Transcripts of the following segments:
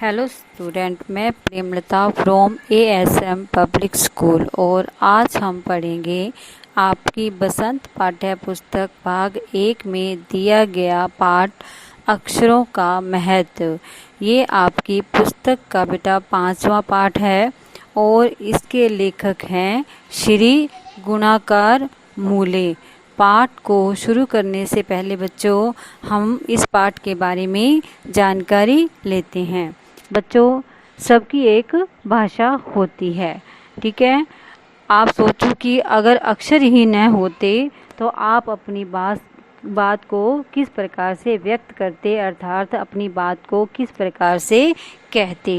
Hello student, मैं Premlata from ASM public school और आज हम पढ़ेंगे आपकी बसंत पाठ्य पुस्तक भाग 1 में दिया गया पाठ अक्षरों का महत्व। ये आपकी पुस्तक का बेटा 5वां पाठ है और इसके लेखक हैं श्री गुणाकर मूले। पाठ को शुरू करने से पहले बच्चों हम इस पाठ के बारे में जानकारी लेते हैं। बच्चों, सबकी एक भाषा होती है, ठीक है। आप सोचो कि अगर अक्षर ही न होते तो आप अपनी बात को किस प्रकार से व्यक्त करते, अर्थात अपनी बात को किस प्रकार से कहते।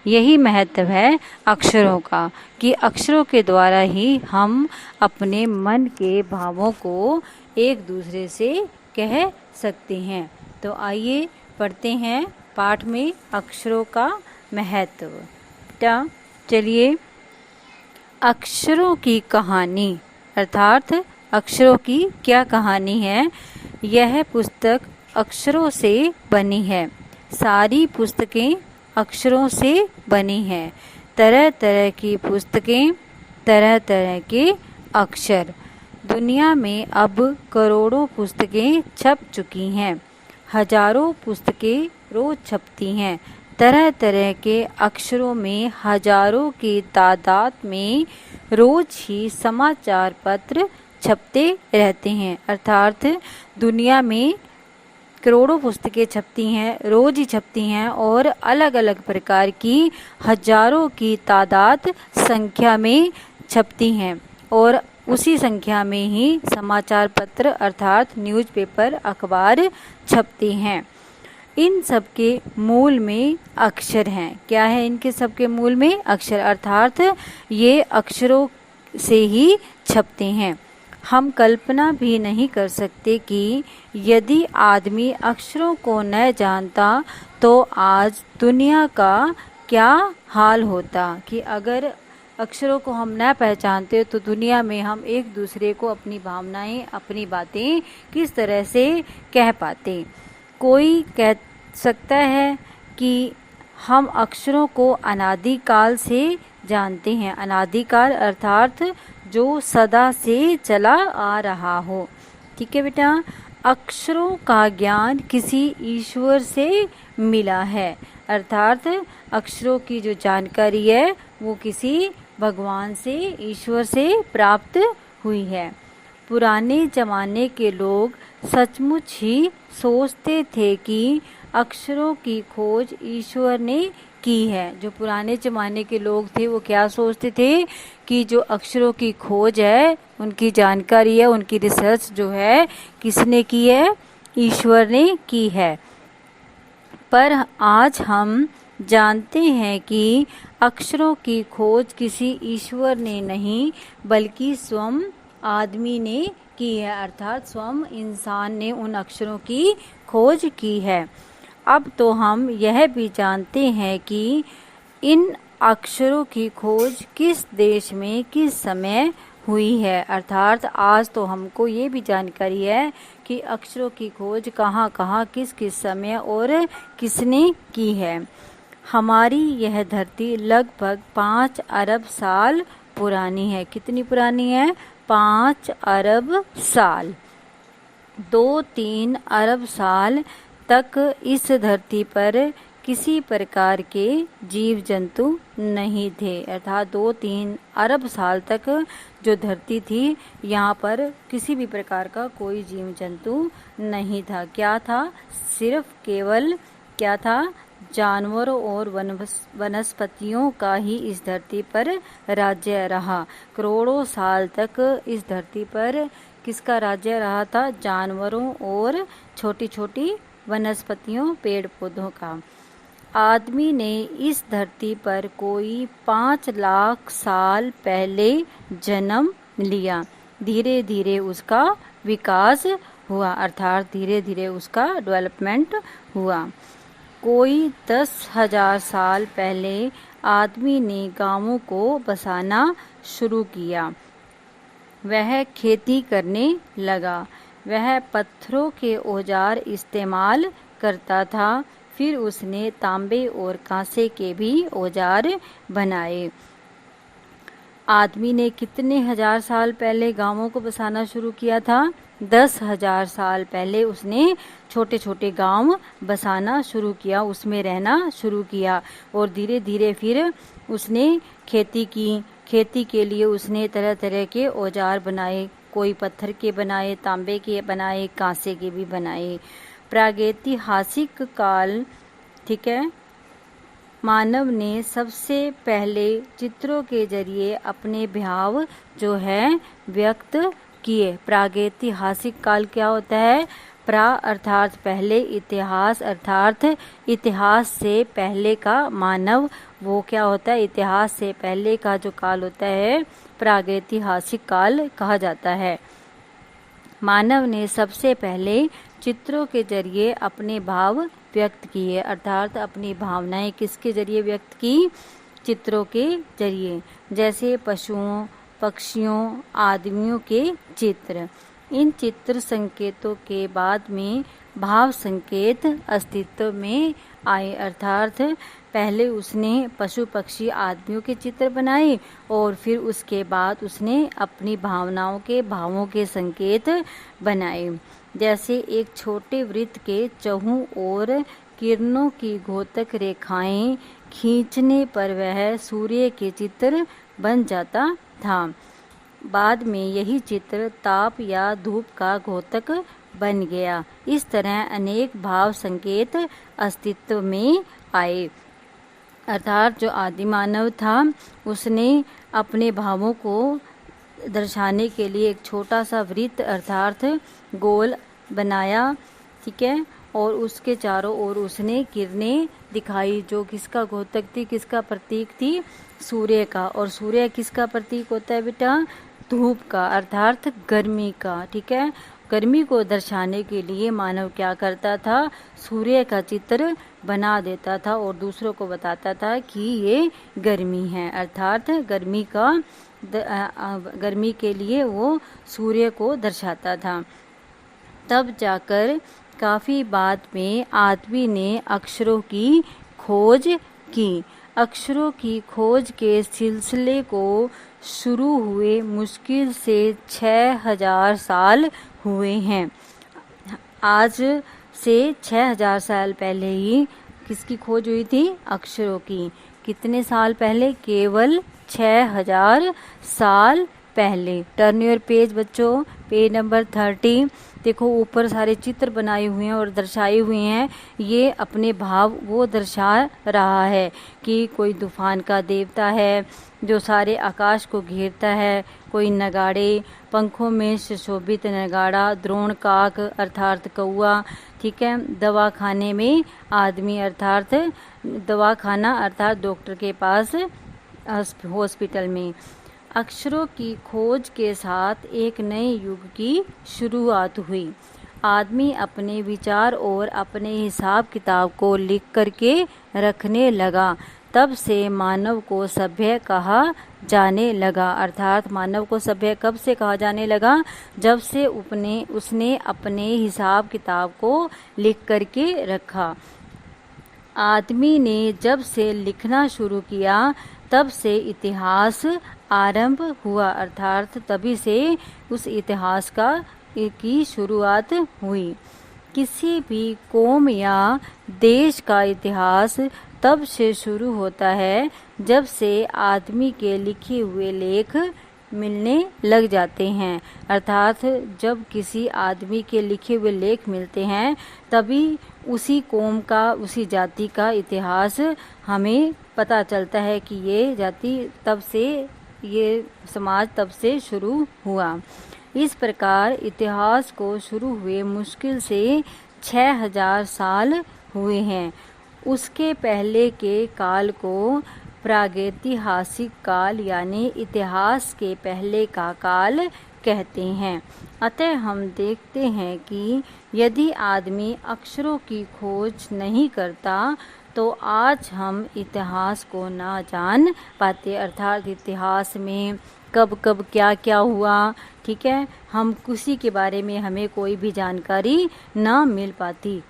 यही महत्व है अक्षरों का कि अक्षरों के द्वारा ही हम अपने मन के भावों को एक दूसरे से कह सकते हैं। तो आइए पढ़ते हैं पाठ में अक्षरों का महत्व। बेटा चलिए, अक्षरों की कहानी अर्थात अक्षरों की क्या कहानी है। यह पुस्तक अक्षरों से बनी है। सारी पुस्तकें अक्षरों से बनी हैं। तरह तरह की पुस्तकें, तरह तरह के अक्षर। दुनिया में अब करोड़ों पुस्तकें छप चुकी हैं। हजारों पुस्तकें रोज छपती हैं। तरह तरह के अक्षरों में हजारों की तादाद में रोज ही समाचार पत्र छपते रहते हैं। अर्थात दुनिया में करोड़ों पुस्तकें छपती हैं, रोज ही छपती हैं और अलग अलग प्रकार की हजारों की तादाद संख्या में छपती हैं और उसी संख्या में ही समाचार पत्र अर्थात न्यूज़पेपर, अखबार छपते हैं। इन सब के मूल में अक्षर हैं। क्या है इनके सबके मूल में? अक्षर, अर्थात ये अक्षरों से ही छपते हैं। हम कल्पना भी नहीं कर सकते कि यदि आदमी अक्षरों को न जानता तो आज दुनिया का क्या हाल होता। कि अगर अक्षरों को हम न पहचानते तो दुनिया में हम एक दूसरे को अपनी भावनाएं, अपनी बातें किस तरह से कह पाते। कोई कह सकता है कि हम अक्षरों को अनादिकाल से जानते हैं। अनादिकाल अर्थात जो सदा से चला आ रहा हो, ठीक है बेटा। अक्षरों का ज्ञान किसी ईश्वर से मिला है, अर्थात अक्षरों की जो जानकारी है वो किसी भगवान से, ईश्वर से प्राप्त हुई है। पुराने जमाने के लोग सचमुच ही सोचते थे कि अक्षरों की खोज ईश्वर ने की है। जो पुराने जमाने के लोग थे वो क्या सोचते थे कि जो अक्षरों की खोज है, उनकी जानकारी है, उनकी रिसर्च जो है किसने की है? ईश्वर ने की है। पर आज हम जानते हैं कि अक्षरों की खोज किसी ईश्वर ने नहीं बल्कि स्वयं आदमी ने की है, अर्थात स्वयं इंसान ने उन अक्षरों की खोज की है। अब तो हम यह भी जानते हैं कि इन अक्षरों की खोज किस देश में किस समय हुई है, अर्थात आज तो हमको ये भी जानकारी है कि अक्षरों की खोज कहाँ कहाँ किस किस समय और किसने की है। हमारी यह धरती लगभग 5 अरब साल पुरानी है। कितनी पुरानी है? 5 अरब साल। 2-3 अरब साल तक इस धरती पर किसी प्रकार के जीव जंतु नहीं थे, अर्थात 2-3 अरब साल तक जो धरती थी यहाँ पर किसी भी प्रकार का कोई जीव जंतु नहीं था। क्या था? सिर्फ केवल क्या था? जानवरों और वनस्पतियों का ही इस धरती पर राज्य रहा। करोड़ों साल तक इस धरती पर किसका राज्य रहा था? जानवरों और छोटी छोटी वनस्पतियों, पेड़ पौधों का। आदमी ने इस धरती पर कोई 5 लाख साल पहले जन्म लिया। धीरे धीरे उसका विकास हुआ, अर्थात धीरे धीरे उसका डेवलपमेंट हुआ। कोई 10,000 साल पहले आदमी ने गांवों को बसाना शुरू किया। वह खेती करने लगा। वह पत्थरों के औजार इस्तेमाल करता था। फिर उसने तांबे और कांसे के भी औजार बनाए। आदमी ने कितने हजार साल पहले गांवों को बसाना शुरू किया था? 10,000 साल पहले उसने छोटे छोटे गांव बसाना शुरू किया, उसमें रहना शुरू किया और धीरे धीरे फिर उसने खेती की। खेती के लिए उसने तरह तरह के औजार बनाए, कोई पत्थर के बनाए, तांबे के बनाए, कांसे के भी बनाए। प्रागैतिहासिक काल, ठीक है, मानव ने सबसे पहले चित्रों के जरिए अपने भाव जो है व्यक्त किए। प्रागैतिहासिक काल क्या होता है? प्रा अर्थात पहले, इतिहास अर्थात इतिहास से पहले का मानव, वो क्या होता है? इतिहास से पहले का जो काल होता है प्रागैतिहासिक काल कहा जाता है। मानव ने सबसे पहले चित्रों के जरिए अपने भाव व्यक्त किए, अर्थात अपनी भावनाएं किसके जरिए व्यक्त की? चित्रों के जरिए। जैसे पशुओं, पक्षियों, आदमियों के चित्र। इन चित्र संकेतों के बाद में भाव संकेत अस्तित्व में आए, अर्थात पहले उसने पशु पक्षी आदमियों के चित्र बनाए और फिर उसके बाद उसने अपनी भावनाओं के भावों के संकेत बनाए। जैसे एक छोटे वृत्त के चौहों ओर किरणों की घोतक रेखाएं खींचने पर वह सूर्य के चित्र बन जाता था। बाद में यही चित्र ताप या धूप का घोतक बन गया। इस तरह अनेक भाव संकेत अस्तित्व में आए, अर्थात जो आदि मानव था उसने अपने भावों को दर्शाने के लिए एक छोटा सा वृत्त अर्थात गोल बनाया, ठीक है, और उसके चारों ओर उसने किरणें दिखाई जो किसका घोतक थी, किसका प्रतीक थी? सूर्य का। और सूर्य किसका प्रतीक होता है बेटा? धूप का, अर्थात गर्मी का, ठीक है। गर्मी को दर्शाने के लिए मानव क्या करता था? सूर्य का चित्र बना देता था और दूसरों को बताता था कि ये गर्मी है, अर्थात गर्मी के लिए वो सूर्य को दर्शाता था। तब जाकर काफी बाद में आदमी ने अक्षरों की खोज की। अक्षरों की खोज के सिलसिले को शुरू हुए मुश्किल से 6,000 साल हुए हैं। आज से 6,000 साल पहले ही किसकी खोज हुई थी? अक्षरों की। कितने साल पहले? केवल 6,000 साल पहले। टर्न योर पेज बच्चों, पेज नंबर 30। देखो ऊपर सारे चित्र बनाए हुए हैं और दर्शाए हुए हैं। ये अपने भाव वो दर्शा रहा है कि कोई तूफान का देवता है जो सारे आकाश को घेरता है, कोई नगाड़े, पंखों में सुशोभित नगाड़ा, द्रोण काक अर्थात कौआ, ठीक है, दवाखाने में आदमी अर्थात दवाखाना अर्थात डॉक्टर के पास, हॉस्पिटल में। अक्षरों की खोज के साथ एक नए युग की शुरुआत हुई। आदमी अपने विचार और अपने हिसाब किताब को लिख करके रखने लगा। तब से मानव को सभ्य कहा जाने लगा, अर्थात मानव को सभ्य कब से कहा जाने लगा? जब से उसने अपने हिसाब किताब को लिख करके रखा। आदमी ने जब से लिखना शुरू किया तब से इतिहास आरंभ हुआ, अर्थात तभी से उस इतिहास की शुरुआत हुई। किसी भी कौम या देश का इतिहास तब से शुरू होता है जब से आदमी के लिखे हुए लेख मिलने लग जाते हैं, अर्थात जब किसी आदमी के लिखे हुए लेख मिलते हैं तभी उसी कौम का, उसी जाति का इतिहास हमें पता चलता है कि ये जाति तब से, ये समाज तब से शुरू हुआ। इस प्रकार इतिहास को शुरू हुए मुश्किल से 6,000 साल हुए हैं। उसके पहले के काल को प्रागैतिहासिक काल यानी इतिहास के पहले का काल कहते हैं। अतः हम देखते हैं कि यदि आदमी अक्षरों की खोज नहीं करता तो आज हम इतिहास को ना जान पाते, अर्थात इतिहास में कब कब क्या क्या हुआ, ठीक है, हम किसी के बारे में हमें कोई भी जानकारी ना मिल पाती।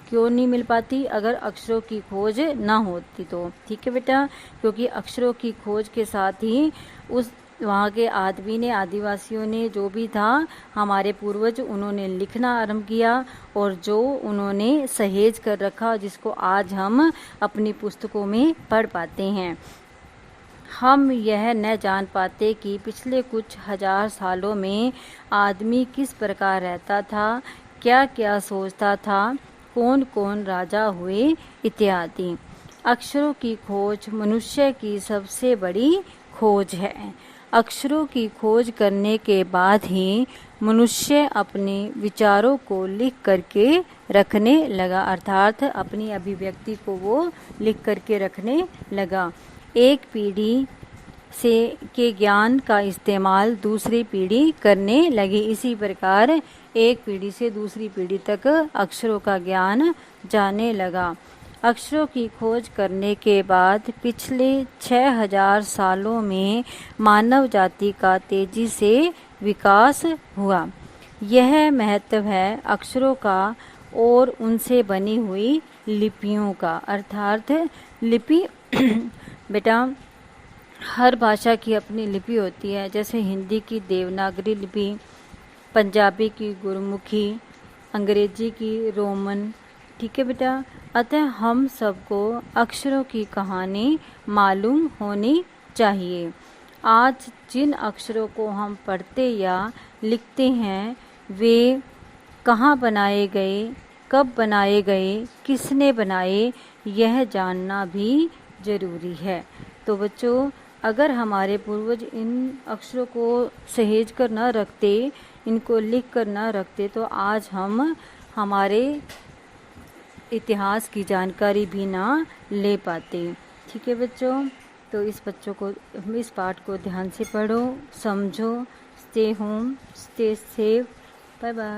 क्यों नहीं मिल पाती? अगर अक्षरों की खोज ना होती तो। ठीक है बेटा, क्योंकि अक्षरों की खोज के साथ ही उस वहाँ के आदमी ने, आदिवासियों ने, जो भी था हमारे पूर्वज, उन्होंने लिखना आरंभ किया और जो उन्होंने सहेज कर रखा, जिसको आज हम अपनी पुस्तकों में पढ़ पाते हैं। हम यह न जान पाते कि पिछले कुछ हजार सालों में आदमी किस प्रकार रहता था, क्या क्या सोचता था, कौन कौन राजा हुए इत्यादि। अक्षरों की खोज मनुष्य की सबसे बड़ी खोज है। अक्षरों की खोज करने के बाद ही मनुष्य अपने विचारों को लिख करके रखने लगा, अर्थात अपनी अभिव्यक्ति को वो लिख करके रखने लगा। एक पीढ़ी से के ज्ञान का इस्तेमाल दूसरी पीढ़ी करने लगी। इसी प्रकार एक पीढ़ी से दूसरी पीढ़ी तक अक्षरों का ज्ञान जाने लगा। अक्षरों की खोज करने के बाद पिछले 6000 सालों में मानव जाति का तेजी से विकास हुआ। यह महत्व है अक्षरों का और उनसे बनी हुई लिपियों का, अर्थात लिपि बेटा हर भाषा की अपनी लिपि होती है। जैसे हिंदी की देवनागरी लिपि, पंजाबी की गुरमुखी, अंग्रेजी की रोमन। ठीक है बेटा, अतः हम सबको अक्षरों की कहानी मालूम होनी चाहिए। आज जिन अक्षरों को हम पढ़ते या लिखते हैं वे कहाँ बनाए गए, कब बनाए गए, किसने बनाए, यह जानना भी जरूरी है। तो बच्चों, अगर हमारे पूर्वज इन अक्षरों को सहेज कर न रखते, इनको लिख कर न रखते, तो आज हम हमारे इतिहास की जानकारी भी ना ले पाते। ठीक है बच्चों, तो इस पाठ को ध्यान से पढ़ो, समझो। Stay home, stay safe, bye bye.